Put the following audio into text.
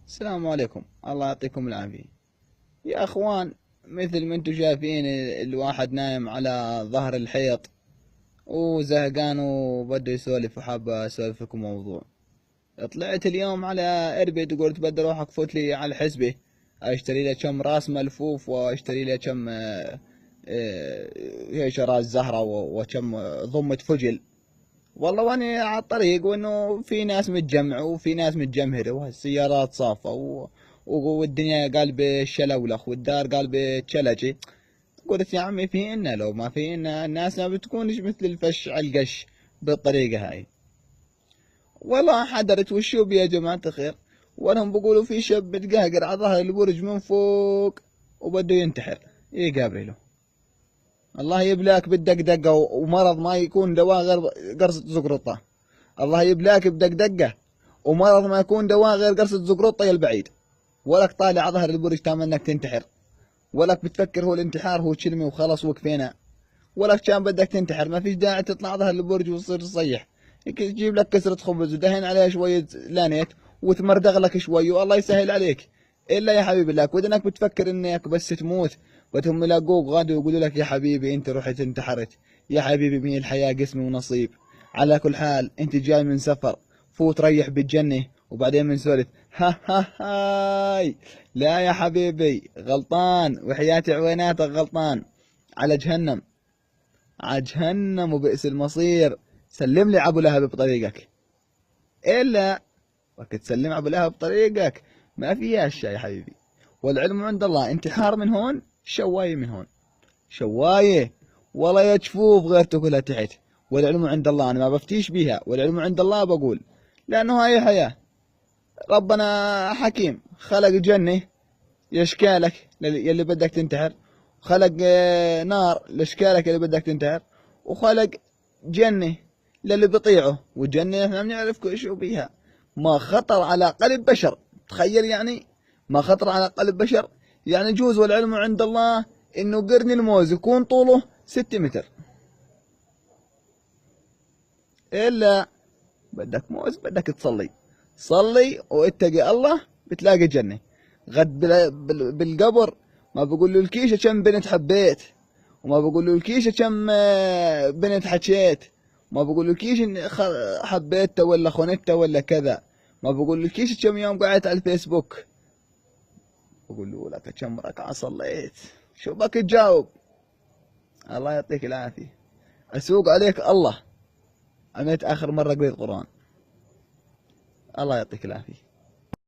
السلام عليكم، الله يعطيكم العافية. يا أخوان، مثل ما انتم شايفين الواحد نايم على ظهر الحيط وزهقان وبده يسولف، وحاب أسولف لكم موضوع. طلعت اليوم على إربد وقلت بدي أروح أكفت لي على الحسبة، أشتري لي كم راس ملفوف، وأشتري لي كم هيش راس زهرة، وكم ضمة فجل. والله واني على الطريق، وانه في ناس متجمعة وفي ناس متجمهرة والسيارات صافة والدنيا قلب الشلولخ والدار قلب الشلجة. قلت يا عمي فينا، لو ما فينا الناس ما بتكونش مثل الفش على القش بالطريقة هاي. والله حضرت وشو بي يا جماعة الخير، وانهم بيقولوا في شاب متقهقر على ظهر البرج من فوق وبده ينتحر. ايه قابله، الله يبلاك بالدقدقة ومرض ما يكون دواء غير قرصة زقرطة. الله يبلاك بدقدقة ومرض ما يكون دواء غير قرصة زقرطة يا البعيد. ولك طالع على ظهر البرج تام انك تنتحر، ولك بتفكر هو الانتحار هو كلمة وخلص وكفينا. ولك كان بدك تنتحر ما فيش داعي تطلع على ظهر البرج وتصير تصيح. تجيب لك كسرة خبز ودهن عليها شوية لانيت وتمردغ لك شوي والله يسهل عليك. الا يا حبيبي لك ودنك بتفكر انك بس تموت وتهم يلاقوك غادي ويقولوا لك يا حبيبي انت رحت انتحرت. يا حبيبي من الحياة قسم ونصيب. على كل حال انت جاي من سفر، فوت ريح بالجنة وبعدين بنسولف. ها ها هاي. لا يا حبيبي غلطان، وحياة عويناتك غلطان. على جهنم، على جهنم وبئس المصير. سلم لي ابو لهب بطريقك. الا وقت تسلم ابو لهب بطريقك ما فيها الشيء يا حبيبي. والعلم عند الله، انتحار من هون شوايه من هون. شوايه والله يا جفوف غير تاكلها تحت. والعلم عند الله، انا ما بفتيش بيها، والعلم عند الله بقول. لانه هاي حياه. ربنا حكيم، خلق جنه لاشكالك يلي بدك تنتحر، خلق نار لاشكالك اللي بدك تنتحر، وخلق جنة للي بيطيعه. والجنة احنا بنعرف كل شو بيها. ما خطر على قلب بشر، تخيل يعني، ما خطر على قلب بشر. يعني جوز والعلم عند الله انه قرن الموز يكون طوله 6 متر. الا بدك موز بدك تصلي، صلي واتقي الله بتلاقي جنة. غد بالقبر ما بقول له الكيشة كم بنت حبيت، وما بقول له الكيشة كم بنت حكيت، ما بقول له الكيشة حبيته ولا خنته ولا كذا، ما بقول له الكيشة كم يوم قعدت على الفيسبوك. بقول له لك كم ركعة صليت. شو بك تجاوب؟ الله يعطيك العافية. اسوق عليك الله، عملت اخر مرة قريت قرآن. الله يعطيك العافية.